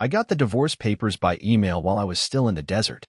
I got the divorce papers by email while I was still in the desert.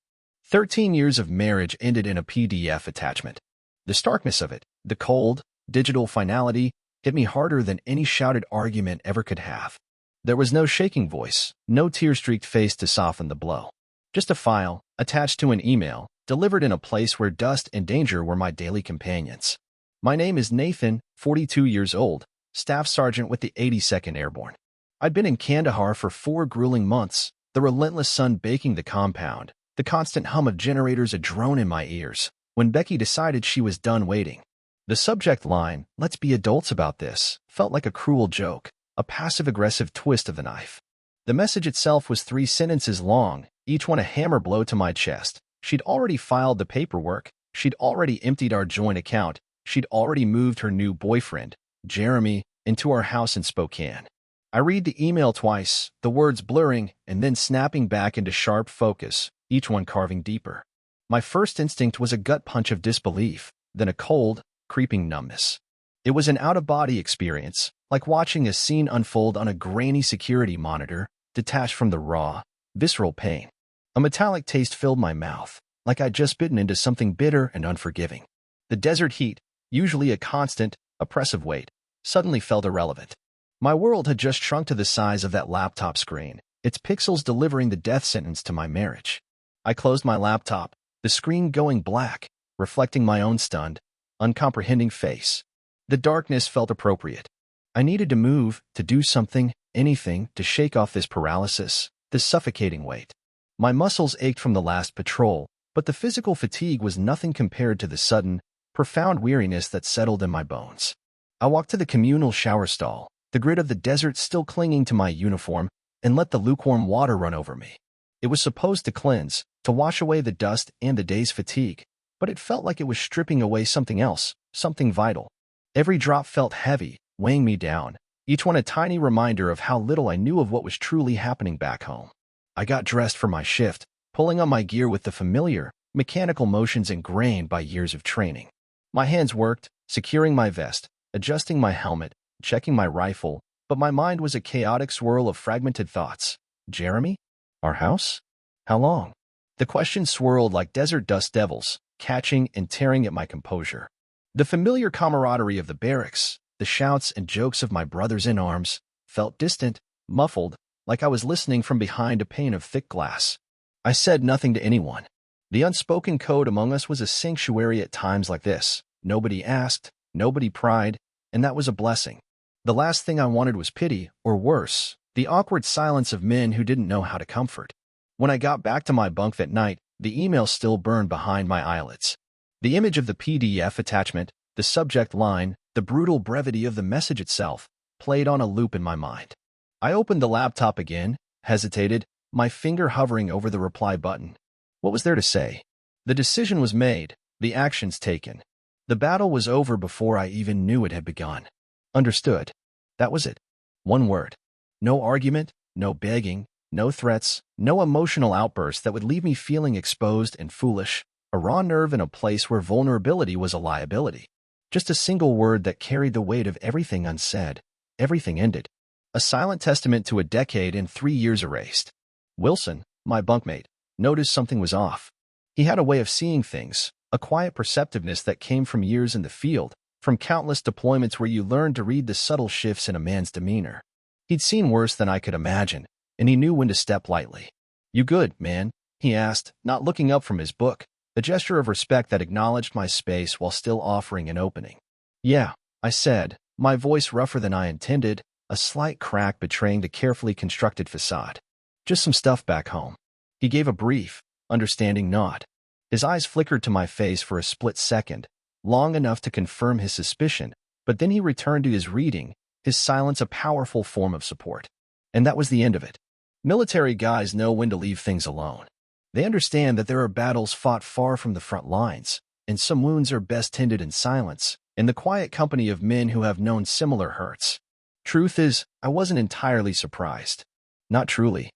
13 years of marriage ended in a PDF attachment. The starkness of it, the cold, digital finality, hit me harder than any shouted argument ever could have. There was no shaking voice, no tear-streaked face to soften the blow. Just a file, attached to an email, delivered in a place where dust and danger were my daily companions. My name is Nathan, 42 years old, Staff Sergeant with the 82nd Airborne. I'd been in Kandahar for 4 grueling months, the relentless sun baking the compound, the constant hum of generators a drone in my ears, when Becky decided she was done waiting. The subject line, "Let's be adults about this," felt like a cruel joke, a passive-aggressive twist of the knife. The message itself was 3 sentences long, each one a hammer blow to my chest. She'd already filed the paperwork, she'd already emptied our joint account, she'd already moved her new boyfriend, Jeremy, into our house in Spokane. I read the email twice, the words blurring and then snapping back into sharp focus, each one carving deeper. My first instinct was a gut punch of disbelief, then a cold, creeping numbness. It was an out-of-body experience, like watching a scene unfold on a grainy security monitor, detached from the raw, visceral pain. A metallic taste filled my mouth, like I'd just bitten into something bitter and unforgiving. The desert heat, usually a constant, oppressive weight, suddenly felt irrelevant. My world had just shrunk to the size of that laptop screen, its pixels delivering the death sentence to my marriage. I closed my laptop, the screen going black, reflecting my own stunned, uncomprehending face. The darkness felt appropriate. I needed to move, to do something, anything, to shake off this paralysis, this suffocating weight. My muscles ached from the last patrol, but the physical fatigue was nothing compared to the sudden, profound weariness that settled in my bones. I walked to the communal shower stall, the grit of the desert still clinging to my uniform, and let the lukewarm water run over me. It was supposed to cleanse, to wash away the dust and the day's fatigue, but it felt like it was stripping away something else, something vital. Every drop felt heavy, weighing me down, each one a tiny reminder of how little I knew of what was truly happening back home. I got dressed for my shift, pulling on my gear with the familiar, mechanical motions ingrained by years of training. My hands worked, securing my vest, adjusting my helmet, checking my rifle, but my mind was a chaotic swirl of fragmented thoughts. Jeremy? Our house? How long? The questions swirled like desert dust devils, catching and tearing at my composure. The familiar camaraderie of the barracks, the shouts and jokes of my brothers in arms, felt distant, muffled, like I was listening from behind a pane of thick glass. I said nothing to anyone. The unspoken code among us was a sanctuary at times like this. Nobody asked, nobody pried, and that was a blessing. The last thing I wanted was pity, or worse, the awkward silence of men who didn't know how to comfort. When I got back to my bunk that night, the email still burned behind my eyelids. The image of the PDF attachment, the subject line, the brutal brevity of the message itself, played on a loop in my mind. I opened the laptop again, hesitated, my finger hovering over the reply button. What was there to say? The decision was made, the actions taken. The battle was over before I even knew it had begun. Understood. That was it. One word. No argument, no begging, no threats, no emotional outburst that would leave me feeling exposed and foolish, a raw nerve in a place where vulnerability was a liability. Just a single word that carried the weight of everything unsaid. Everything ended. A silent testament to a decade and 3 years erased. Wilson, my bunkmate, noticed something was off. He had a way of seeing things, a quiet perceptiveness that came from years in the field, from countless deployments where you learned to read the subtle shifts in a man's demeanor. He'd seen worse than I could imagine, and he knew when to step lightly. "You good, man?" he asked, not looking up from his book, a gesture of respect that acknowledged my space while still offering an opening. "Yeah," I said, my voice rougher than I intended, a slight crack betraying the carefully constructed facade. "Just some stuff back home." He gave a brief, understanding nod. His eyes flickered to my face for a split second, long enough to confirm his suspicion, but then he returned to his reading, his silence a powerful form of support. And that was the end of it. Military guys know when to leave things alone. They understand that there are battles fought far from the front lines, and some wounds are best tended in silence, in the quiet company of men who have known similar hurts. Truth is, I wasn't entirely surprised. Not truly.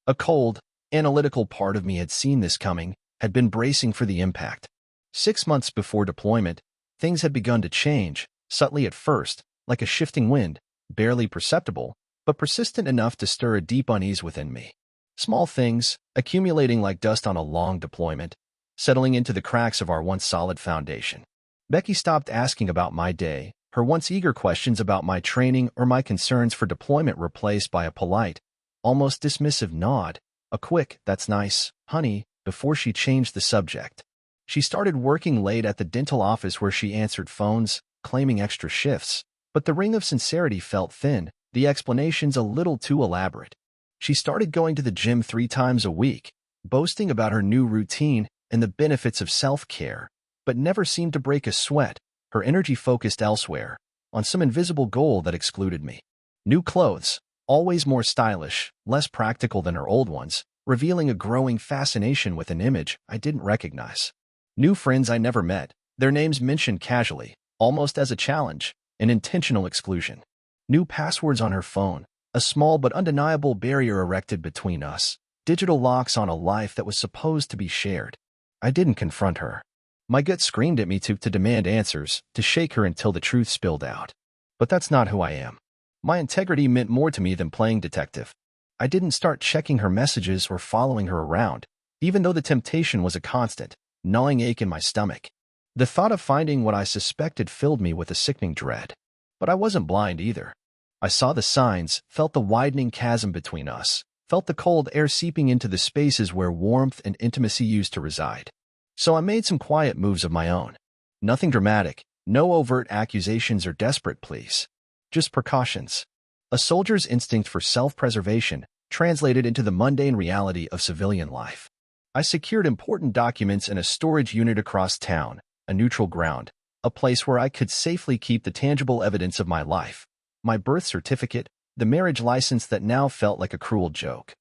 A cold, analytical part of me had seen this coming, had been bracing for the impact. 6 months before deployment, things had begun to change, subtly at first, like a shifting wind, barely perceptible, but persistent enough to stir a deep unease within me. Small things, accumulating like dust on a long deployment, settling into the cracks of our once solid foundation. Becky stopped asking about my day, her once eager questions about my training or my concerns for deployment replaced by a polite, almost dismissive nod, a quick, "That's nice, honey," before she changed the subject. She started working late at the dental office where she answered phones, claiming extra shifts, but the ring of sincerity felt thin, the explanations a little too elaborate. She started going to the gym 3 times a week, boasting about her new routine and the benefits of self-care, but never seemed to break a sweat, her energy focused elsewhere, on some invisible goal that excluded me. New clothes, always more stylish, less practical than her old ones, revealing a growing fascination with an image I didn't recognize. New friends I never met, their names mentioned casually, almost as a challenge, an intentional exclusion. New passwords on her phone, a small but undeniable barrier erected between us, digital locks on a life that was supposed to be shared. I didn't confront her. My gut screamed at me to demand answers, to shake her until the truth spilled out. But that's not who I am. My integrity meant more to me than playing detective. I didn't start checking her messages or following her around, even though the temptation was a constant, gnawing ache in my stomach. The thought of finding what I suspected filled me with a sickening dread. But I wasn't blind either. I saw the signs, felt the widening chasm between us, felt the cold air seeping into the spaces where warmth and intimacy used to reside. So I made some quiet moves of my own. Nothing dramatic, no overt accusations or desperate pleas. Just precautions. A soldier's instinct for self-preservation translated into the mundane reality of civilian life. I secured important documents in a storage unit across town, a neutral ground, a place where I could safely keep the tangible evidence of my life. My birth certificate, the marriage license that now felt like a cruel joke.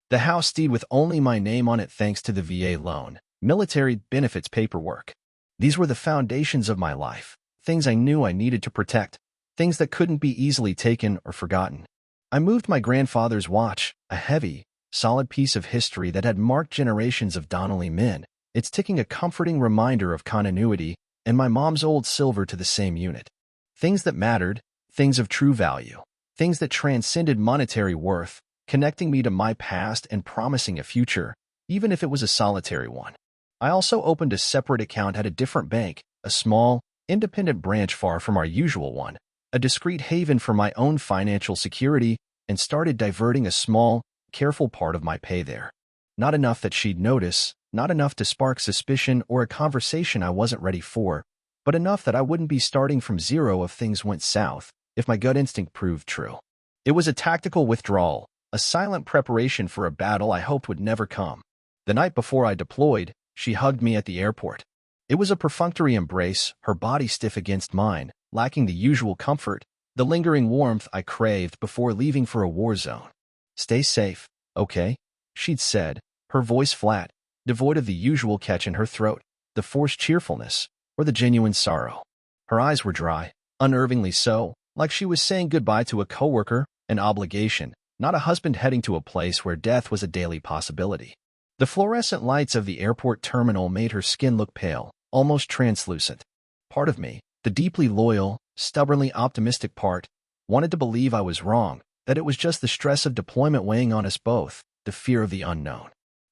The house deed with only my name on it thanks to the VA loan, military benefits paperwork. These were the foundations of my life, things I knew I needed to protect, things that couldn't be easily taken or forgotten. I moved my grandfather's watch, a heavy, solid piece of history that had marked generations of Donnelly men, its ticking a comforting reminder of continuity, and my mom's old silver to the same unit. Things that mattered, things of true value, things that transcended monetary worth, connecting me to my past and promising a future, even if it was a solitary one. I also opened a separate account at a different bank, a small, independent branch far from our usual one, a discreet haven for my own financial security, and started diverting a small, careful part of my pay there. Not enough that she'd notice, not enough to spark suspicion or a conversation I wasn't ready for, but enough that I wouldn't be starting from zero if things went south, if my gut instinct proved true. It was a tactical withdrawal, a silent preparation for a battle I hoped would never come. The night before I deployed, she hugged me at the airport. It was a perfunctory embrace, her body stiff against mine, lacking the usual comfort, the lingering warmth I craved before leaving for a war zone. "Stay safe, okay?" she'd said, her voice flat, devoid of the usual catch in her throat, the forced cheerfulness, or the genuine sorrow. Her eyes were dry, unnervingly so, like she was saying goodbye to a coworker, an obligation, not a husband heading to a place where death was a daily possibility. The fluorescent lights of the airport terminal made her skin look pale, almost translucent. Part of me, the deeply loyal, stubbornly optimistic part, wanted to believe I was wrong, that it was just the stress of deployment weighing on us both, the fear of the unknown.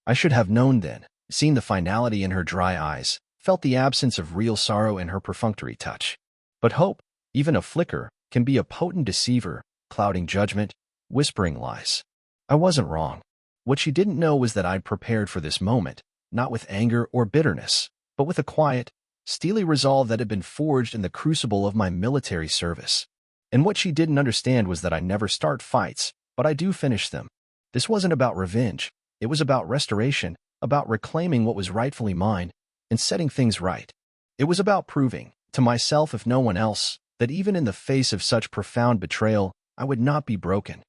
I should have known then, seen the finality in her dry eyes, felt the absence of real sorrow in her perfunctory touch. But hope, even a flicker, can be a potent deceiver, clouding judgment, whispering lies. I wasn't wrong. What she didn't know was that I'd prepared for this moment, not with anger or bitterness, but with a quiet, steely resolve that had been forged in the crucible of my military service. And what she didn't understand was that I never start fights, but I do finish them. This wasn't about revenge. It was about restoration, about reclaiming what was rightfully mine, and setting things right. It was about proving, to myself if no one else, that even in the face of such profound betrayal, I would not be broken.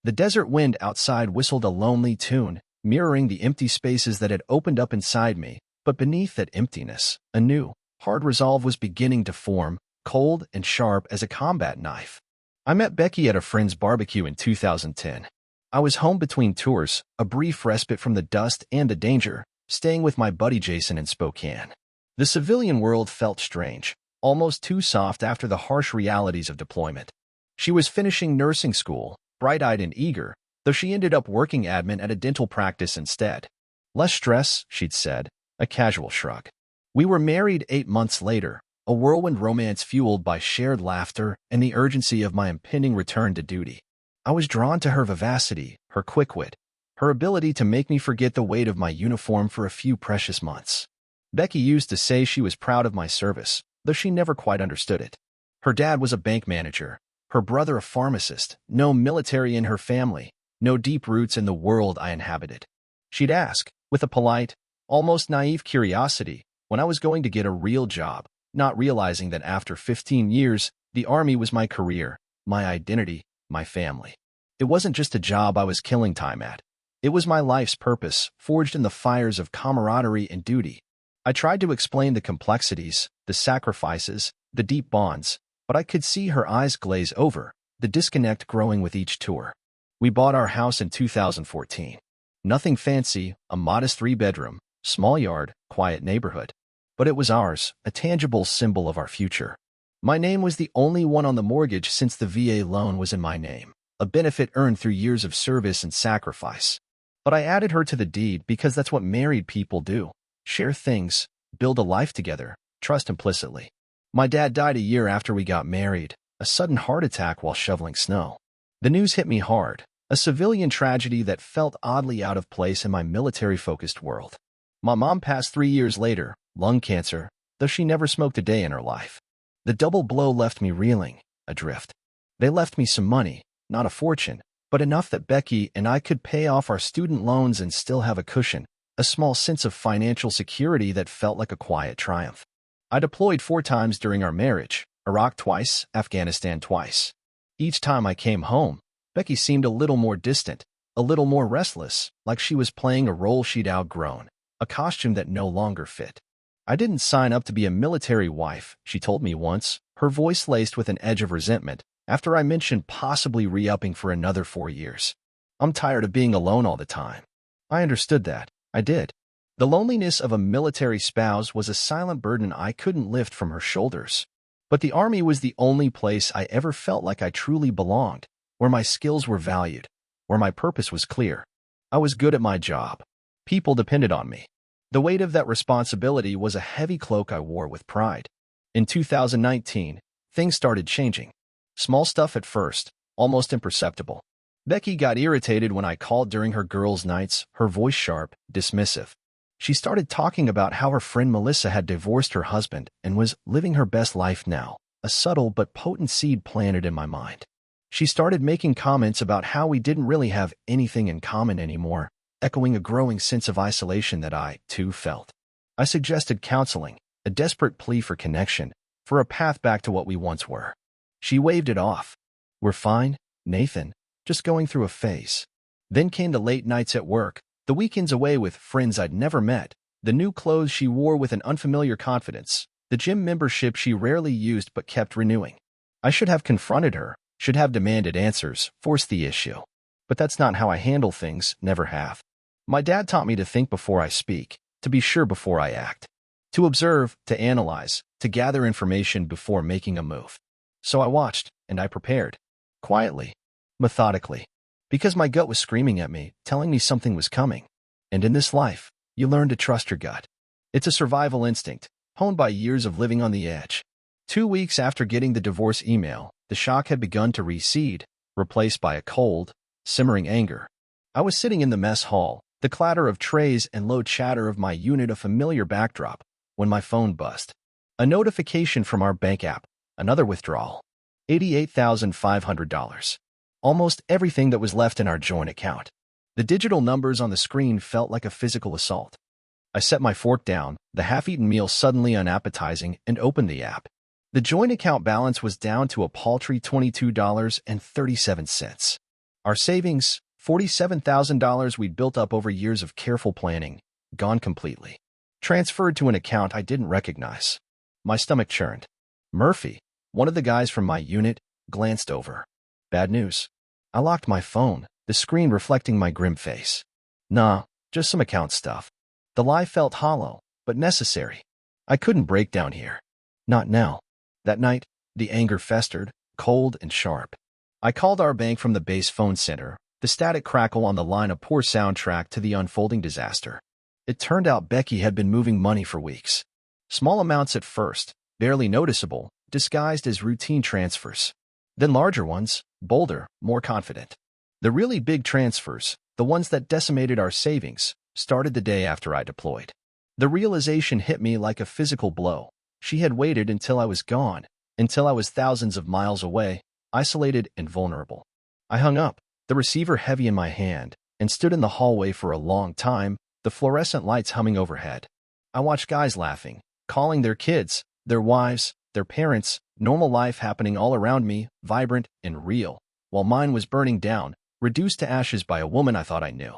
The desert wind outside whistled a lonely tune, mirroring the empty spaces that had opened up inside me, but beneath that emptiness, a new, hard resolve was beginning to form, cold and sharp as a combat knife. I met Becky at a friend's barbecue in 2010. I was home between tours, a brief respite from the dust and the danger, staying with my buddy Jason in Spokane. The civilian world felt strange, almost too soft after the harsh realities of deployment. She was finishing nursing school, bright-eyed and eager, though she ended up working admin at a dental practice instead. Less stress, she'd said, a casual shrug. We were married 8 months later, a whirlwind romance fueled by shared laughter and the urgency of my impending return to duty. I was drawn to her vivacity, her quick wit, her ability to make me forget the weight of my uniform for a few precious months. Becky used to say she was proud of my service, though she never quite understood it. Her dad was a bank manager, her brother a pharmacist, no military in her family, no deep roots in the world I inhabited. She'd ask, with a polite, almost naive curiosity, when I was going to get a real job, not realizing that after 15 years, the Army was my career, my identity, my family. It wasn't just a job I was killing time at. It was my life's purpose, forged in the fires of camaraderie and duty. I tried to explain the complexities, the sacrifices, the deep bonds, but I could see her eyes glaze over, the disconnect growing with each tour. We bought our house in 2014. Nothing fancy, a modest 3-bedroom, small yard, quiet neighborhood. But it was ours, a tangible symbol of our future. My name was the only one on the mortgage since the VA loan was in my name, a benefit earned through years of service and sacrifice. But I added her to the deed because that's what married people do. Share things, build a life together, trust implicitly. My dad died a year after we got married, a sudden heart attack while shoveling snow. The news hit me hard, a civilian tragedy that felt oddly out of place in my military-focused world. My mom passed 3 years later, lung cancer, though she never smoked a day in her life. The double blow left me reeling, adrift. They left me some money, not a fortune, but enough that Becky and I could pay off our student loans and still have a cushion, a small sense of financial security that felt like a quiet triumph. I deployed 4 times during our marriage, Iraq twice, Afghanistan twice. Each time I came home, Becky seemed a little more distant, a little more restless, like she was playing a role she'd outgrown, a costume that no longer fit. I didn't sign up to be a military wife, she told me once, her voice laced with an edge of resentment, after I mentioned possibly re-upping for another 4 years. I'm tired of being alone all the time. I understood that. I did. The loneliness of a military spouse was a silent burden I couldn't lift from her shoulders. But the Army was the only place I ever felt like I truly belonged, where my skills were valued, where my purpose was clear. I was good at my job. People depended on me. The weight of that responsibility was a heavy cloak I wore with pride. In 2019, things started changing. Small stuff at first, almost imperceptible. Becky got irritated when I called during her girls' nights, her voice sharp, dismissive. She started talking about how her friend Melissa had divorced her husband and was living her best life now, a subtle but potent seed planted in my mind. She started making comments about how we didn't really have anything in common anymore, echoing a growing sense of isolation that I, too, felt. I suggested counseling, a desperate plea for connection, for a path back to what we once were. She waved it off. We're fine, Nathan, just going through a phase. Then came the late nights at work, the weekends away with friends I'd never met, the new clothes she wore with an unfamiliar confidence, the gym membership she rarely used but kept renewing. I should have confronted her, should have demanded answers, forced the issue. But that's not how I handle things, never have. My dad taught me to think before I speak, to be sure before I act, to observe, to analyze, to gather information before making a move. So I watched, and I prepared. Quietly, methodically. Because my gut was screaming at me, telling me something was coming. And in this life, you learn to trust your gut. It's a survival instinct, honed by years of living on the edge. 2 weeks after getting the divorce email, the shock had begun to recede, replaced by a cold, simmering anger. I was sitting in the mess hall, the clatter of trays and low chatter of my unit a familiar backdrop, when my phone buzzed. A notification from our bank app, another withdrawal. $88,500. Almost everything that was left in our joint account. The digital numbers on the screen felt like a physical assault. I set my fork down, the half-eaten meal suddenly unappetizing, and opened the app. The joint account balance was down to a paltry $22.37. Our savings, $47,000 we'd built up over years of careful planning, gone completely. Transferred to an account I didn't recognize. My stomach churned. Murphy, one of the guys from my unit, glanced over. Bad news. I locked my phone, the screen reflecting my grim face. Nah, just some account stuff. The lie felt hollow, but necessary. I couldn't break down here. Not now. That night, the anger festered, cold and sharp. I called our bank from the base phone center, the The static crackle on the line a poor soundtrack to the unfolding disaster. It turned out Becky had been moving money for weeks. Small amounts at first, barely noticeable, disguised as routine transfers. Then larger ones, bolder, more confident. The really big transfers, the ones that decimated our savings, started the day after I deployed. The realization hit me like a physical blow. She had waited until I was gone, until I was thousands of miles away, isolated and vulnerable. I hung up, the receiver heavy in my hand, and stood in the hallway for a long time, the fluorescent lights humming overhead. I watched guys laughing, calling their kids, their wives, their parents, normal life happening all around me, vibrant and real, while mine was burning down, reduced to ashes by a woman I thought I knew.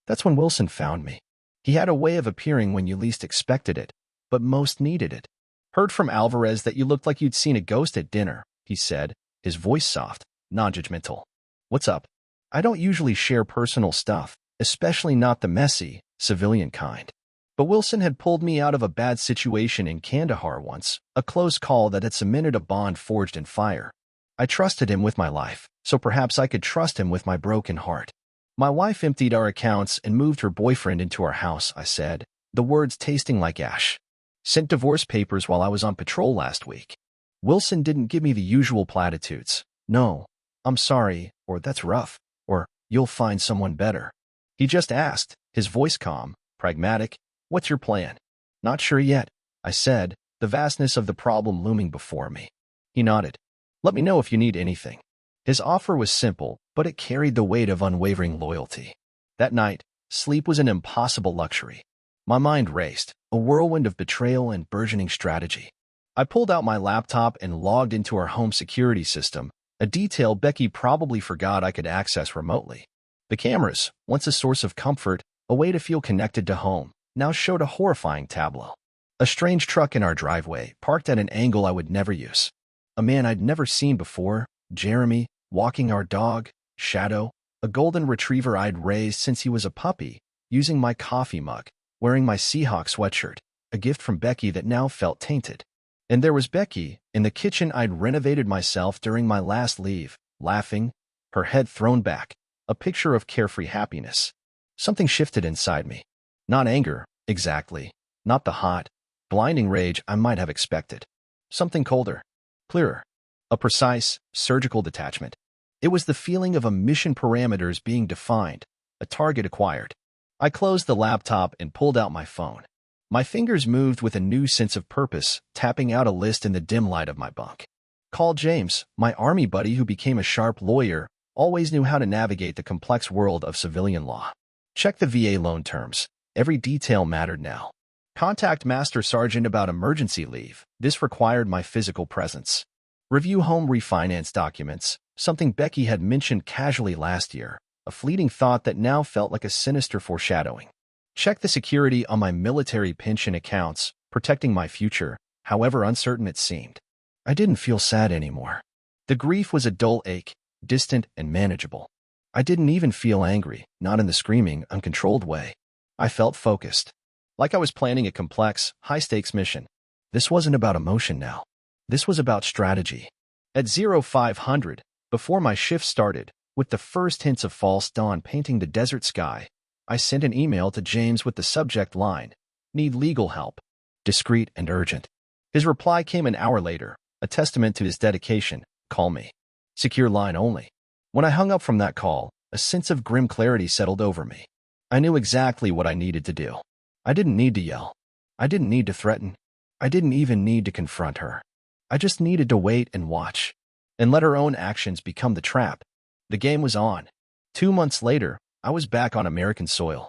That's when Wilson found me. He had a way of appearing when you least expected it, but most needed it. Heard from Alvarez that you looked like you'd seen a ghost at dinner, he said, his voice soft, non-judgmental. What's up? I don't usually share personal stuff, especially not the messy, civilian kind. But Wilson had pulled me out of a bad situation in Kandahar once, a close call that had cemented a bond forged in fire. I trusted him with my life, so perhaps I could trust him with my broken heart. My wife emptied our accounts and moved her boyfriend into our house, I said, the words tasting like ash. Sent divorce papers while I was on patrol last week. Wilson didn't give me the usual platitudes. No, I'm sorry, or that's rough, or you'll find someone better. He just asked, his voice calm, pragmatic, what's your plan? Not sure yet, I said, the vastness of the problem looming before me. He nodded. Let me know if you need anything. His offer was simple, but it carried the weight of unwavering loyalty. That night, sleep was an impossible luxury. My mind raced, a whirlwind of betrayal and burgeoning strategy. I pulled out my laptop and logged into our home security system, a detail Becky probably forgot I could access remotely. The cameras, once a source of comfort, a way to feel connected to home, now showed a horrifying tableau. A strange truck in our driveway, parked at an angle I would never use. A man I'd never seen before, Jeremy, walking our dog, Shadow, a golden retriever I'd raised since he was a puppy, using my coffee mug, wearing my Seahawk sweatshirt, a gift from Becky that now felt tainted. And there was Becky, in the kitchen I'd renovated myself during my last leave, laughing, her head thrown back, a picture of carefree happiness. Something shifted inside me. Not anger, exactly. Not the hot, blinding rage I might have expected. Something colder, clearer. A precise, surgical detachment. It was the feeling of a mission parameters being defined, a target acquired. I closed the laptop and pulled out my phone. My fingers moved with a new sense of purpose, tapping out a list in the dim light of my bunk. Call James, my army buddy who became a sharp lawyer, always knew how to navigate the complex world of civilian law. Check the VA loan terms. Every detail mattered now. Contact Master Sergeant about emergency leave. This required my physical presence. Review home refinance documents, something Becky had mentioned casually last year, a fleeting thought that now felt like a sinister foreshadowing. Check the security on my military pension accounts, protecting my future, however uncertain it seemed. I didn't feel sad anymore. The grief was a dull ache, distant and manageable. I didn't even feel angry, not in the screaming, uncontrolled way. I felt focused. Like I was planning a complex, high-stakes mission. This wasn't about emotion now. This was about strategy. At 0500, before my shift started, with the first hints of false dawn painting the desert sky, I sent an email to James with the subject line, "Need legal help. Discreet and urgent." His reply came an hour later, a testament to his dedication, "Call me. Secure line only." When I hung up from that call, a sense of grim clarity settled over me. I knew exactly what I needed to do. I didn't need to yell. I didn't need to threaten. I didn't even need to confront her. I just needed to wait and watch, and let her own actions become the trap. The game was on. 2 months later, I was back on American soil.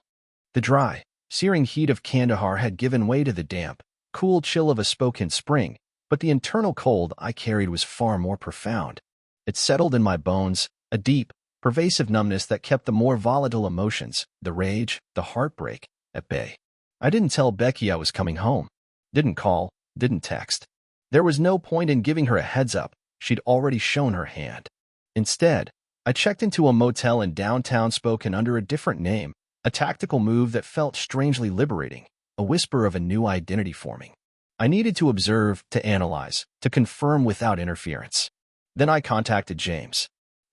The dry, searing heat of Kandahar had given way to the damp, cool chill of a Spokane spring, but the internal cold I carried was far more profound. It settled in my bones, a deep, pervasive numbness that kept the more volatile emotions, the rage, the heartbreak, at bay. I didn't tell Becky I was coming home. Didn't call, didn't text. There was no point in giving her a heads up. She'd already shown her hand. Instead, I checked into a motel in downtown Spokane under a different name, a tactical move that felt strangely liberating, a whisper of a new identity forming. I needed to observe, to analyze, to confirm without interference. Then I contacted James.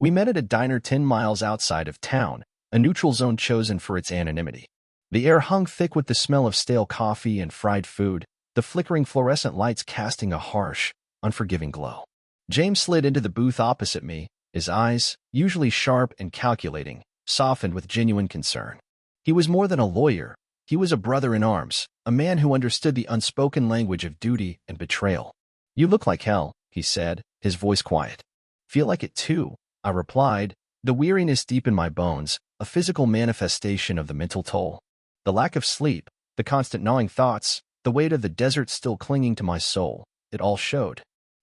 We met at a diner 10 miles outside of town, a neutral zone chosen for its anonymity. The air hung thick with the smell of stale coffee and fried food, the flickering fluorescent lights casting a harsh, unforgiving glow. James slid into the booth opposite me, his eyes, usually sharp and calculating, softened with genuine concern. He was more than a lawyer. He was a brother in arms, a man who understood the unspoken language of duty and betrayal. "You look like hell," he said, his voice quiet. "Feel like it too," I replied, the weariness deep in my bones, a physical manifestation of the mental toll. The lack of sleep, the constant gnawing thoughts, the weight of the desert still clinging to my soul, it all showed.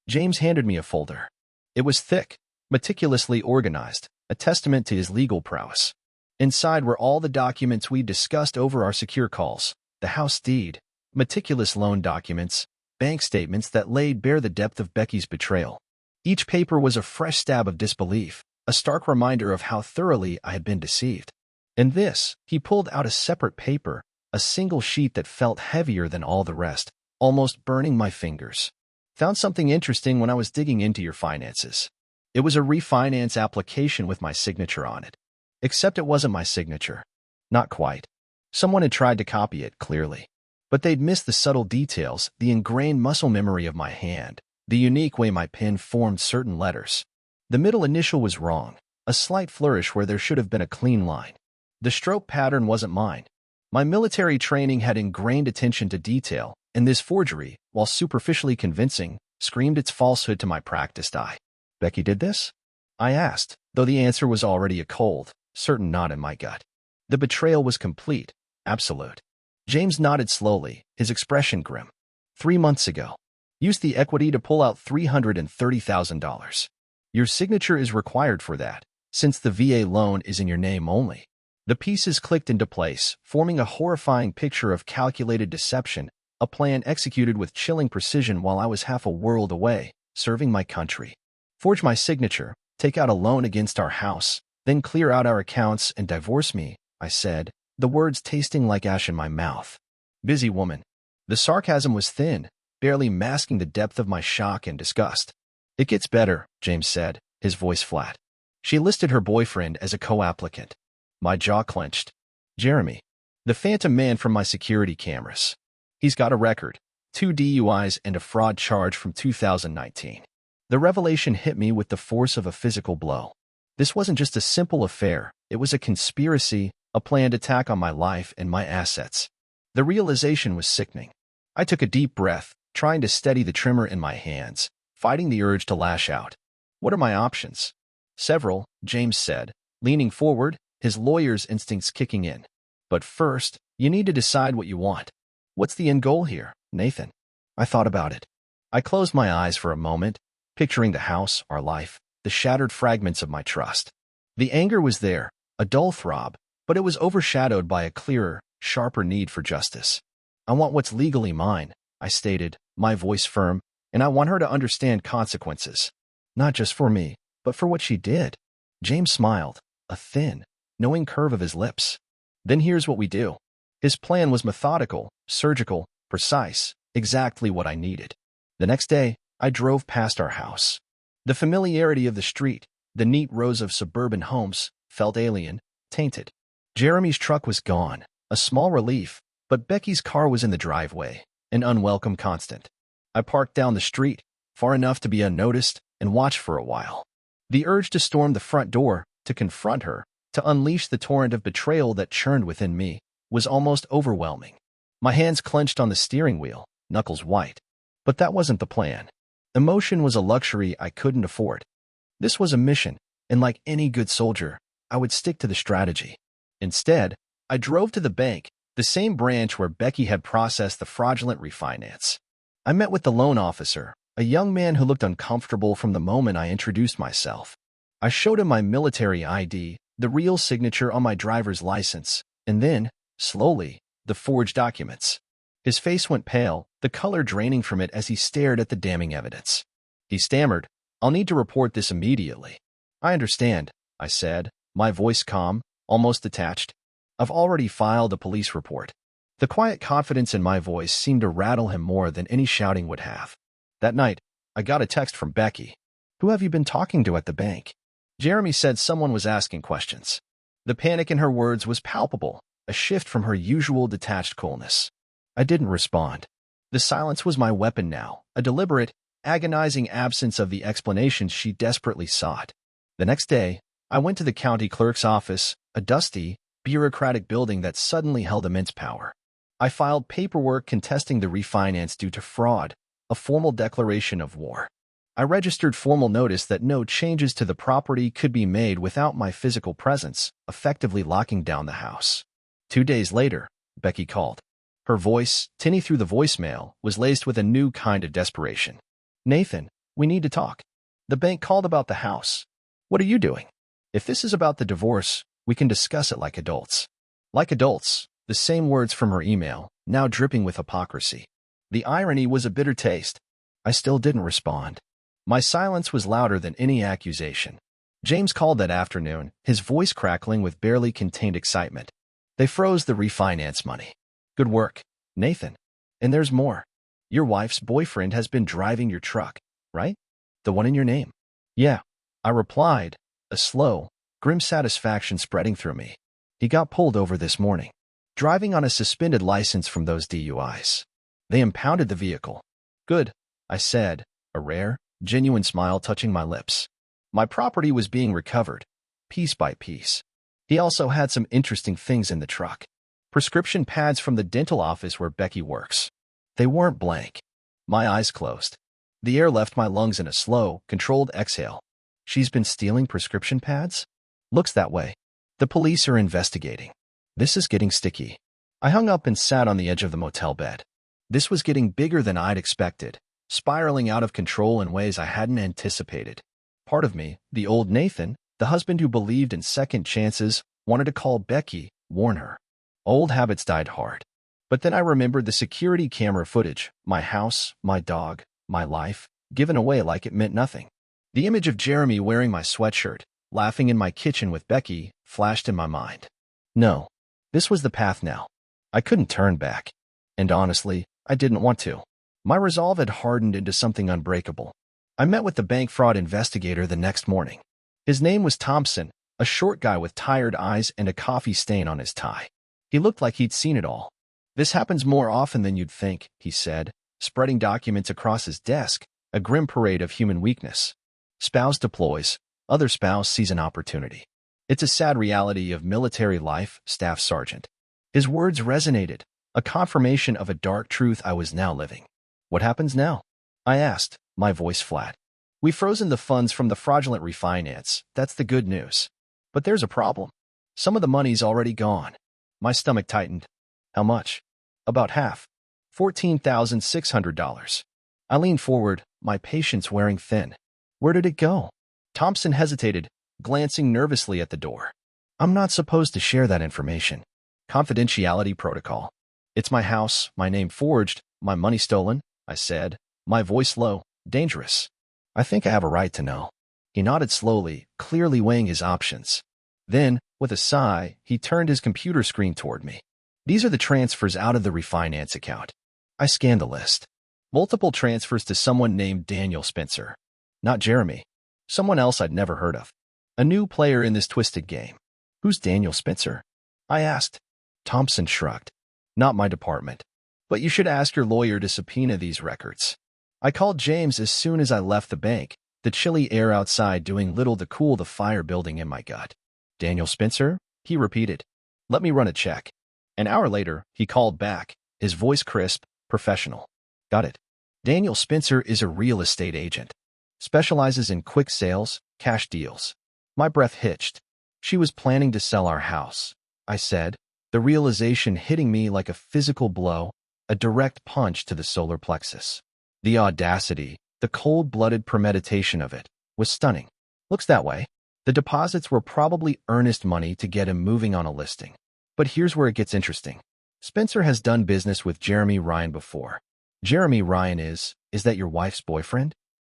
James handed me a folder. It was thick, meticulously organized, a testament to his legal prowess. Inside were all the documents we discussed over our secure calls, the house deed, meticulous loan documents, bank statements that laid bare the depth of Becky's betrayal. Each paper was a fresh stab of disbelief, a stark reminder of how thoroughly I had been deceived. And this, he pulled out a separate paper, a single sheet that felt heavier than all the rest, almost burning my fingers. "Found something interesting when I was digging into your finances." It was a refinance application with my signature on it. Except it wasn't my signature. Not quite. Someone had tried to copy it, clearly. But they'd missed the subtle details, the ingrained muscle memory of my hand, the unique way my pen formed certain letters. The middle initial was wrong, a slight flourish where there should have been a clean line. The stroke pattern wasn't mine. My military training had ingrained attention to detail, and this forgery, while superficially convincing, screamed its falsehood to my practiced eye. "Becky did this?" I asked, though the answer was already a cold, certain nod in my gut. The betrayal was complete, absolute. James nodded slowly, his expression grim. 3 months ago. Used the equity to pull out $330,000. Your signature is required for that, since the VA loan is in your name only. The pieces clicked into place, forming a horrifying picture of calculated deception, a plan executed with chilling precision while I was half a world away, serving my country. Forge my signature, take out a loan against our house, then clear out our accounts and divorce me, I said, the words tasting like ash in my mouth. Busy woman. The sarcasm was thin, barely masking the depth of my shock and disgust. "It gets better," James said, his voice flat. "She listed her boyfriend as a co-applicant." My jaw clenched. "Jeremy. The phantom man from my security cameras. He's got a record, 2 DUIs and a fraud charge from 2019. The revelation hit me with the force of a physical blow. This wasn't just a simple affair, it was a conspiracy, a planned attack on my life and my assets. The realization was sickening. I took a deep breath, trying to steady the tremor in my hands, fighting the urge to lash out. "What are my options?" "Several," James said, leaning forward, his lawyer's instincts kicking in. "But first, you need to decide what you want. What's the end goal here, Nathan?" I thought about it. I closed my eyes for a moment, picturing the house, our life, the shattered fragments of my trust. The anger was there, a dull throb, but it was overshadowed by a clearer, sharper need for justice. "I want what's legally mine," I stated, my voice firm, "and I want her to understand consequences. Not just for me, but for what she did." James smiled, a thin, knowing curve of his lips. "Then here's what we do." His plan was methodical, surgical, precise, exactly what I needed. The next day, I drove past our house. The familiarity of the street, the neat rows of suburban homes, felt alien, tainted. Jeremy's truck was gone, a small relief, but Becky's car was in the driveway, an unwelcome constant. I parked down the street, far enough to be unnoticed, and watched for a while. The urge to storm the front door, to confront her, to unleash the torrent of betrayal that churned within me, was almost overwhelming. My hands clenched on the steering wheel, knuckles white. But that wasn't the plan. Emotion was a luxury I couldn't afford. This was a mission, and like any good soldier, I would stick to the strategy. Instead, I drove to the bank, the same branch where Becky had processed the fraudulent refinance. I met with the loan officer, a young man who looked uncomfortable from the moment I introduced myself. I showed him my military ID, the real signature on my driver's license, and then, slowly, the forged documents. His face went pale, the color draining from it as he stared at the damning evidence. He stammered, "I'll need to report this immediately." "I understand," I said, my voice calm, almost detached. "I've already filed a police report." The quiet confidence in my voice seemed to rattle him more than any shouting would have. That night, I got a text from Becky. "Who have you been talking to at the bank?" Jeremy said someone was asking questions. The panic in her words was palpable, a shift from her usual detached coolness. I didn't respond. The silence was my weapon now, a deliberate, agonizing absence of the explanations she desperately sought. The next day, I went to the county clerk's office, a dusty, bureaucratic building that suddenly held immense power. I filed paperwork contesting the refinance due to fraud, a formal declaration of war. I registered formal notice that no changes to the property could be made without my physical presence, effectively locking down the house. 2 days later, Becky called. Her voice, tinny through the voicemail, was laced with a new kind of desperation. "Nathan, we need to talk. The bank called about the house. What are you doing? If this is about the divorce, we can discuss it like adults." Like adults, the same words from her email, now dripping with hypocrisy. The irony was a bitter taste. I still didn't respond. My silence was louder than any accusation. James called that afternoon, his voice crackling with barely contained excitement. "They froze the refinance money. Good work, Nathan. And there's more. Your wife's boyfriend has been driving your truck, right? The one in your name." "Yeah," I replied, a slow, grim satisfaction spreading through me. "He got pulled over this morning, driving on a suspended license from those DUIs. They impounded the vehicle." "Good," I said, a rare, genuine smile touching my lips. My property was being recovered, piece by piece. He also had some interesting things in the truck. Prescription pads from the dental office where Becky works. They weren't blank. My eyes closed. The air left my lungs in a slow, controlled exhale. She's been stealing prescription pads? Looks that way. The police are investigating. This is getting sticky. I hung up and sat on the edge of the motel bed. This was getting bigger than I'd expected, spiraling out of control in ways I hadn't anticipated. Part of me, the old Nathan, the husband who believed in second chances, wanted to call Becky, warn her. Old habits died hard. But then I remembered the security camera footage, my house, my dog, my life, given away like it meant nothing. The image of Jeremy wearing my sweatshirt, laughing in my kitchen with Becky, flashed in my mind. No, this was the path now. I couldn't turn back. And honestly, I didn't want to. My resolve had hardened into something unbreakable. I met with the bank fraud investigator the next morning. His name was Thompson, a short guy with tired eyes and a coffee stain on his tie. He looked like he'd seen it all. "This happens more often than you'd think," he said, spreading documents across his desk, a grim parade of human weakness. "Spouse deploys, other spouse sees an opportunity. It's a sad reality of military life, Staff Sergeant." His words resonated, a confirmation of a dark truth I was now living. "What happens now?" I asked, my voice flat. "We've frozen the funds from the fraudulent refinance. That's the good news. But there's a problem. Some of the money's already gone." My stomach tightened. "How much?" "About half. $14,600. I leaned forward, my patience wearing thin. "Where did it go?" Thompson hesitated, glancing nervously at the door. "I'm not supposed to share that information. Confidentiality protocol. It's my house, my name forged, my money stolen," I said, my voice low, dangerous. "I think I have a right to know." He nodded slowly, clearly weighing his options. Then, with a sigh, he turned his computer screen toward me. "These are the transfers out of the refinance account." I scanned the list. Multiple transfers to someone named Daniel Spencer. Not Jeremy. Someone else I'd never heard of. A new player in this twisted game. "Who's Daniel Spencer?" I asked. Thompson shrugged. "Not my department. But you should ask your lawyer to subpoena these records." I called James as soon as I left the bank, the chilly air outside doing little to cool the fire building in my gut. "Daniel Spencer?" he repeated. "Let me run a check." An hour later, he called back, his voice crisp, professional. "Got it. Daniel Spencer is a real estate agent. Specializes in quick sales, cash deals." My breath hitched. "She was planning to sell our house," I said, the realization hitting me like a physical blow, a direct punch to the solar plexus. The audacity, the cold-blooded premeditation of it, was stunning. Looks that way. The deposits were probably earnest money to get him moving on a listing. But here's where it gets interesting. Spencer has done business with Jeremy Ryan before. Jeremy Ryan is that your wife's boyfriend?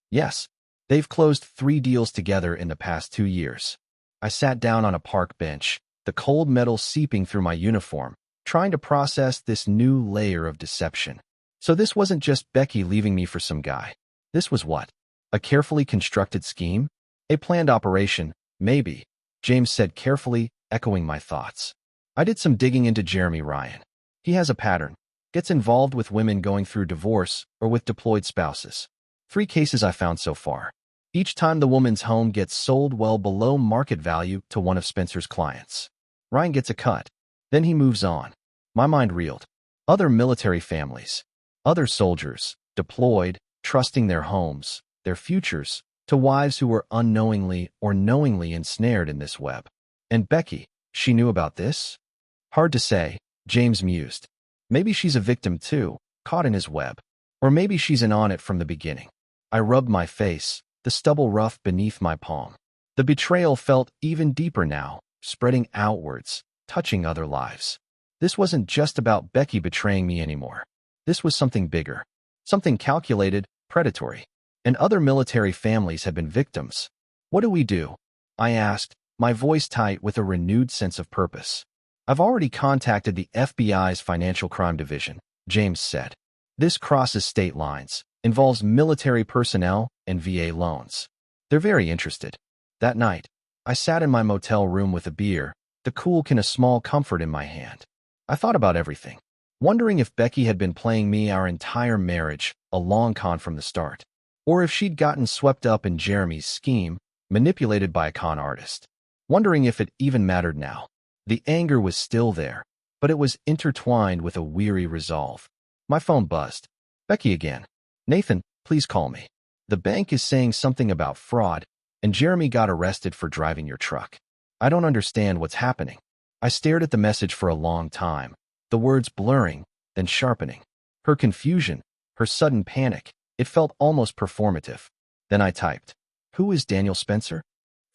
Yes. They've closed 3 deals together in the past 2 years. I sat down on a park bench, the cold metal seeping through my uniform, trying to process this new layer of deception. So this wasn't just Becky leaving me for some guy. This was what? A carefully constructed scheme? A planned operation, Maybe, James said carefully, echoing my thoughts. I did some digging into Jeremy Ryan. He has a pattern. Gets involved with women going through divorce or with deployed spouses. 3 cases I found so far. Each time the woman's home gets sold well below market value to one of Spencer's clients. Ryan gets a cut. Then he moves on. My mind reeled. Other military families. Other soldiers, deployed, trusting their homes, their futures, to wives who were unknowingly or knowingly ensnared in this web. And Becky, she knew about this? Hard to say, James mused. Maybe she's a victim too, caught in his web. Or maybe she's in on it from the beginning. I rubbed my face, the stubble rough beneath my palm. The betrayal felt even deeper now, spreading outwards, touching other lives. This wasn't just about Becky betraying me anymore. This was something bigger. Something calculated, predatory. And other military families had been victims. What do we do? I asked, my voice tight with a renewed sense of purpose. I've already contacted the FBI's Financial Crime Division, James said. This crosses state lines, involves military personnel and VA loans. They're very interested. That night, I sat in my motel room with a beer, the cool can of small comfort in my hand. I thought about everything, wondering if Becky had been playing me our entire marriage, a long con from the start, or if she'd gotten swept up in Jeremy's scheme, manipulated by a con artist. Wondering if it even mattered now. The anger was still there, but it was intertwined with a weary resolve. My phone buzzed. Becky again. Nathan, please call me. The bank is saying something about fraud, and Jeremy got arrested for driving your truck. I don't understand what's happening. I stared at the message for a long time, the words blurring, then sharpening. Her confusion, her sudden panic, it felt almost performative. Then I typed, "Who is Daniel Spencer?"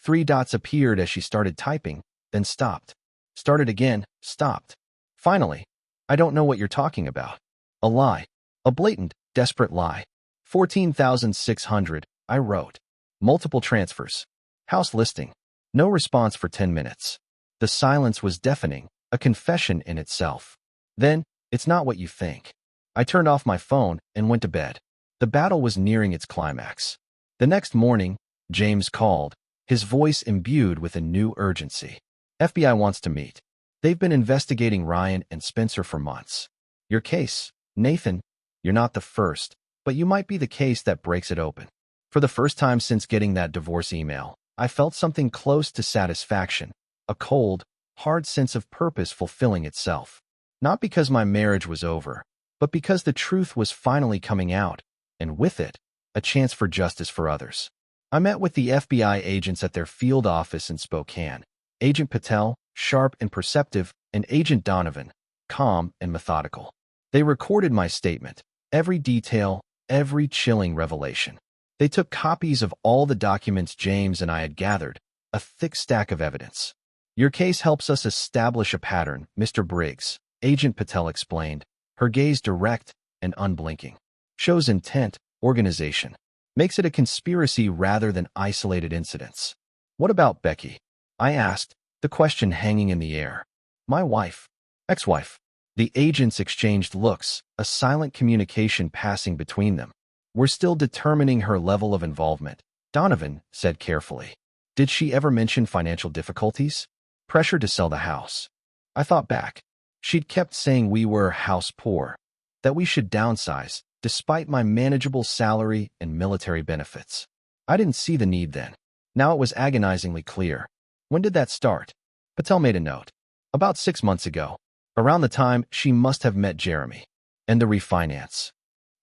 3 dots appeared as she started typing, then stopped. Started again, stopped. Finally, "I don't know what you're talking about." A lie. A blatant, desperate lie. 14,600, I wrote. Multiple transfers. House listing. No response for 10 minutes. The silence was deafening, a confession in itself. Then, "It's not what you think." I turned off my phone and went to bed. The battle was nearing its climax. The next morning, James called, his voice imbued with a new urgency. "FBI wants to meet. They've been investigating Ryan and Spencer for months. Your case, Nathan, you're not the first, but you might be the case that breaks it open." For the first time since getting that divorce email, I felt something close to satisfaction, a cold, hard sense of purpose fulfilling itself. Not because my marriage was over, but because the truth was finally coming out, and with it, a chance for justice for others. I met with the FBI agents at their field office in Spokane. Agent Patel, sharp and perceptive, and Agent Donovan, calm and methodical. They recorded my statement, every detail, every chilling revelation. They took copies of all the documents James and I had gathered, a thick stack of evidence. "Your case helps us establish a pattern, Mr. Briggs," Agent Patel explained, her gaze direct and unblinking. "Shows intent, organization. Makes it a conspiracy rather than isolated incidents." "What about Becky?" I asked, the question hanging in the air. "My wife. Ex-wife." The agents exchanged looks, a silent communication passing between them. "We're still determining her level of involvement," Donovan said carefully. "Did she ever mention financial difficulties? Pressure to sell the house?" I thought back. She'd kept saying we were house poor, that we should downsize, despite my manageable salary and military benefits. I didn't see the need then. Now it was agonizingly clear. "When did that start?" Patel made a note. "About 6 months ago, around the time she must have met Jeremy." "And the refinance?"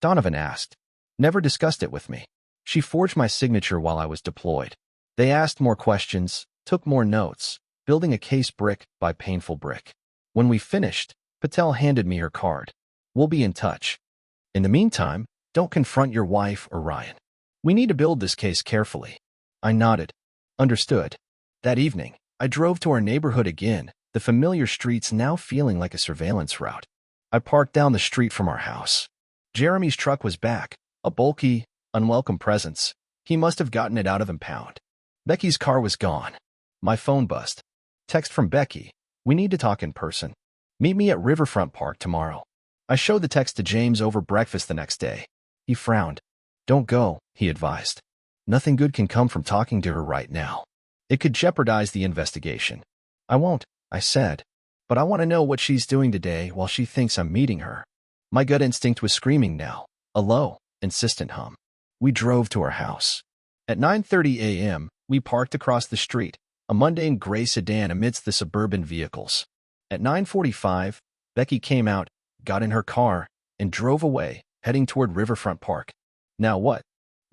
Donovan asked. "Never discussed it with me. She forged my signature while I was deployed." They asked more questions, took more notes, building a case brick by painful brick. When we finished, Patel handed me her card. "We'll be in touch. In the meantime, don't confront your wife or Ryan. We need to build this case carefully." I nodded. "Understood." That evening, I drove to our neighborhood again, the familiar streets now feeling like a surveillance route. I parked down the street from our house. Jeremy's truck was back, a bulky, unwelcome presence. He must have gotten it out of impound. Becky's car was gone. My phone buzzed. Text from Becky. "We need to talk in person. Meet me at Riverfront Park tomorrow." I showed the text to James over breakfast the next day. He frowned. "Don't go," he advised. "Nothing good can come from talking to her right now." It could jeopardize the investigation. I won't, I said. But I want to know what she's doing today while she thinks I'm meeting her. My gut instinct was screaming now, a low, insistent hum. We drove to our house. At 9:30 a.m., we parked across the street, a mundane gray sedan amidst the suburban vehicles. At 9:45, Becky came out, got in her car, and drove away, heading toward Riverfront Park. Now what?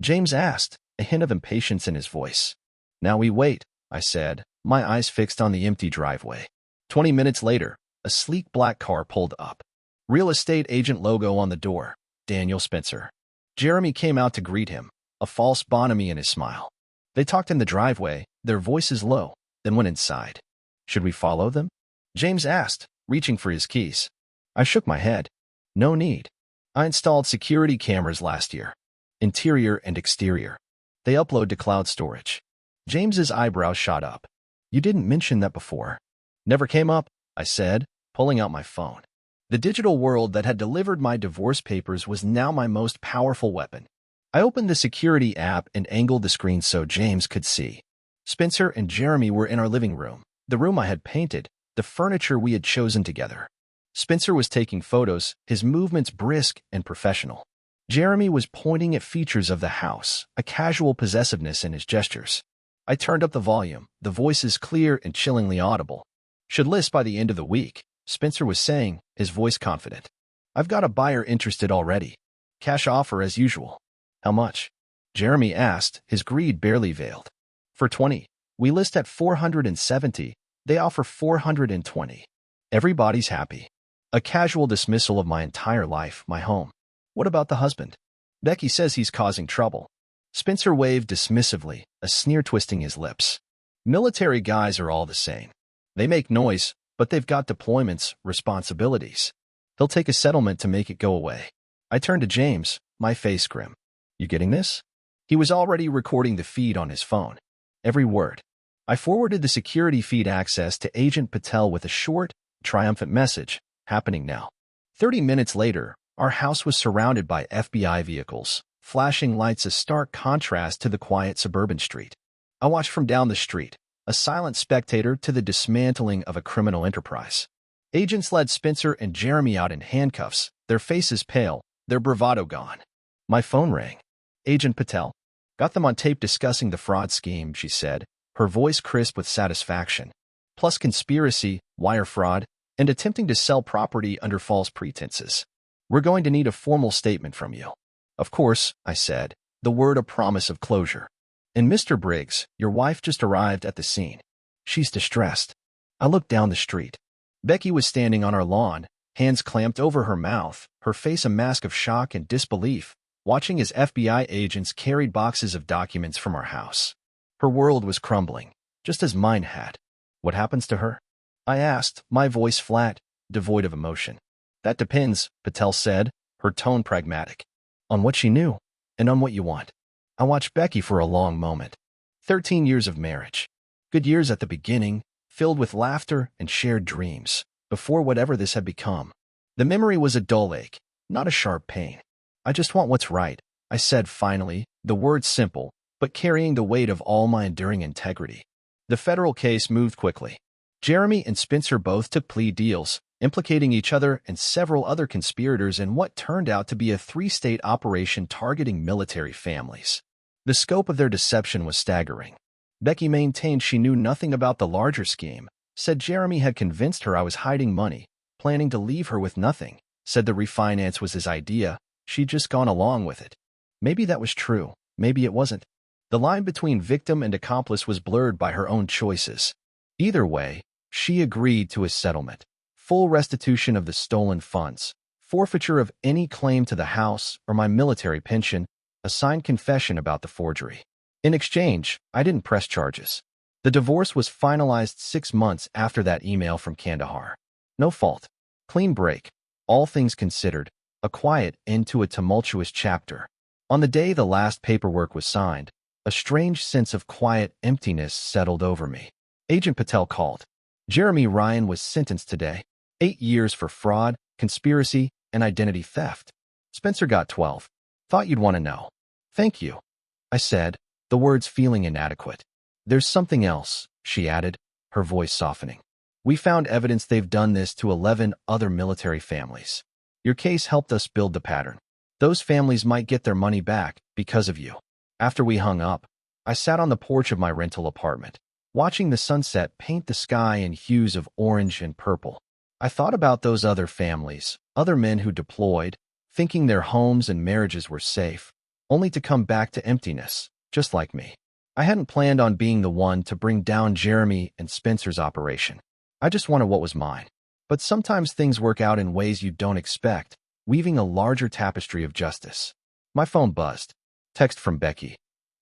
James asked, a hint of impatience in his voice. Now we wait, I said, my eyes fixed on the empty driveway. 20 minutes later, a sleek black car pulled up. Real estate agent logo on the door, Daniel Spencer. Jeremy came out to greet him, a false bonhomie in his smile. They talked in the driveway, their voices low, then went inside. Should we follow them? James asked, reaching for his keys. I shook my head. No need. I installed security cameras last year. Interior and exterior. They upload to cloud storage. James's eyebrows shot up. You didn't mention that before. Never came up, I said, pulling out my phone. The digital world that had delivered my divorce papers was now my most powerful weapon. I opened the security app and angled the screen so James could see. Spencer and Jeremy were in our living room, the room I had painted, the furniture we had chosen together. Spencer was taking photos, his movements brisk and professional. Jeremy was pointing at features of the house, a casual possessiveness in his gestures. I turned up the volume, the voices clear and chillingly audible. Should list by the end of the week, Spencer was saying, his voice confident. I've got a buyer interested already. Cash offer as usual. How much? Jeremy asked, his greed barely veiled. For 20. We list at 470. They offer 420. Everybody's happy. A casual dismissal of my entire life, my home. What about the husband? Becky says he's causing trouble. Spencer waved dismissively, a sneer twisting his lips. Military guys are all the same. They make noise, but they've got deployments, responsibilities. He'll take a settlement to make it go away. I turned to James, my face grim. You getting this? He was already recording the feed on his phone. Every word. I forwarded the security feed access to Agent Patel with a short, triumphant message, happening now. 30 minutes later, our house was surrounded by FBI vehicles, flashing lights a stark contrast to the quiet suburban street. I watched from down the street, a silent spectator to the dismantling of a criminal enterprise. Agents led Spencer and Jeremy out in handcuffs, their faces pale, their bravado gone. My phone rang. Agent Patel. Got them on tape discussing the fraud scheme, she said, her voice crisp with satisfaction. Plus conspiracy, wire fraud, and attempting to sell property under false pretenses. We're going to need a formal statement from you. Of course, I said, the word a promise of closure. And Mr. Briggs, your wife just arrived at the scene. She's distressed. I looked down the street. Becky was standing on our lawn, hands clamped over her mouth, her face a mask of shock and disbelief, watching as FBI agents carried boxes of documents from our house. Her world was crumbling, just as mine had. What happens to her? I asked, my voice flat, devoid of emotion. That depends, Patel said, her tone pragmatic. On what she knew, and on what you want. I watched Becky for a long moment. 13 years of marriage. Good years at the beginning, filled with laughter and shared dreams, before whatever this had become. The memory was a dull ache, not a sharp pain. I just want what's right, I said finally, the words simple, but carrying the weight of all my enduring integrity. The federal case moved quickly. Jeremy and Spencer both took plea deals, implicating each other and several other conspirators in what turned out to be a 3-state operation targeting military families. The scope of their deception was staggering. Becky maintained she knew nothing about the larger scheme, said Jeremy had convinced her I was hiding money, planning to leave her with nothing, said the refinance was his idea, she'd just gone along with it. Maybe that was true, maybe it wasn't. The line between victim and accomplice was blurred by her own choices. Either way, she agreed to a settlement. Full restitution of the stolen funds, forfeiture of any claim to the house or my military pension, a signed confession about the forgery. In exchange, I didn't press charges. The divorce was finalized 6 months after that email from Kandahar. No fault. Clean break. All things considered, a quiet end to a tumultuous chapter. On the day the last paperwork was signed, a strange sense of quiet emptiness settled over me. Agent Patel called. Jeremy Ryan was sentenced today. 8 years for fraud, conspiracy, and identity theft. Spencer got 12. Thought you'd want to know. Thank you, I said, the words feeling inadequate. There's something else, she added, her voice softening. We found evidence they've done this to 11 other military families. Your case helped us build the pattern. Those families might get their money back because of you. After we hung up, I sat on the porch of my rental apartment, watching the sunset paint the sky in hues of orange and purple. I thought about those other families, other men who deployed, thinking their homes and marriages were safe, only to come back to emptiness, just like me. I hadn't planned on being the one to bring down Jeremy and Spencer's operation. I just wanted what was mine. But sometimes things work out in ways you don't expect, weaving a larger tapestry of justice. My phone buzzed. Text from Becky.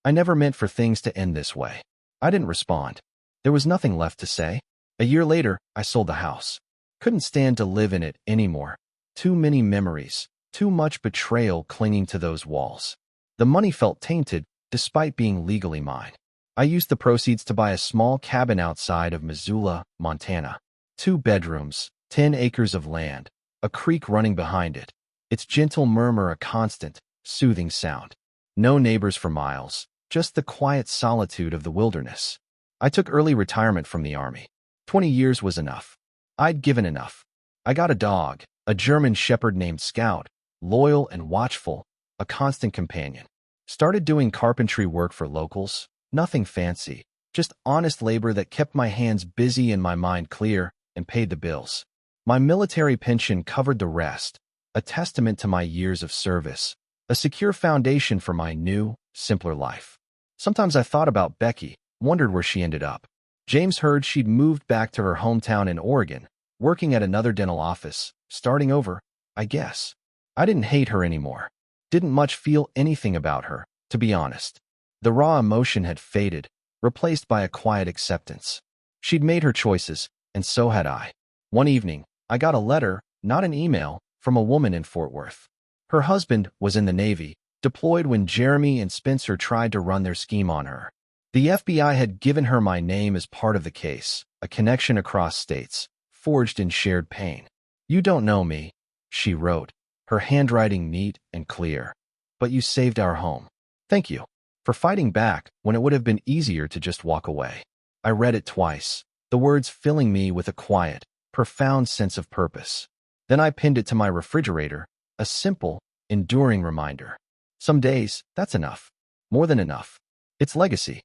I never meant for things to end this way. I didn't respond. There was nothing left to say. A year later, I sold the house. Couldn't stand to live in it anymore. Too many memories, too much betrayal clinging to those walls. The money felt tainted, despite being legally mine. I used the proceeds to buy a small cabin outside of Missoula, Montana. 2 bedrooms, 10 acres of land, a creek running behind it. Its gentle murmur a constant, soothing sound. No neighbors for miles, just the quiet solitude of the wilderness. I took early retirement from the Army. 20 years was enough. I'd given enough. I got a dog, a German shepherd named Scout, loyal and watchful, a constant companion. Started doing carpentry work for locals, nothing fancy, just honest labor that kept my hands busy and my mind clear and paid the bills. My military pension covered the rest, a testament to my years of service, a secure foundation for my new, simpler life. Sometimes I thought about Becky, wondered where she ended up. James heard she'd moved back to her hometown in Oregon, working at another dental office, starting over, I guess. I didn't hate her anymore. Didn't much feel anything about her, to be honest. The raw emotion had faded, replaced by a quiet acceptance. She'd made her choices, and so had I. One evening, I got a letter, not an email, from a woman in Fort Worth. Her husband was in the Navy, deployed when Jeremy and Spencer tried to run their scheme on her. The FBI had given her my name as part of the case, a connection across states, forged in shared pain. You don't know me, she wrote, her handwriting neat and clear. But you saved our home. Thank you for fighting back when it would have been easier to just walk away. I read it twice, the words filling me with a quiet, profound sense of purpose. Then I pinned it to my refrigerator, a simple, enduring reminder. Some days, that's enough. More than enough. It's legacy.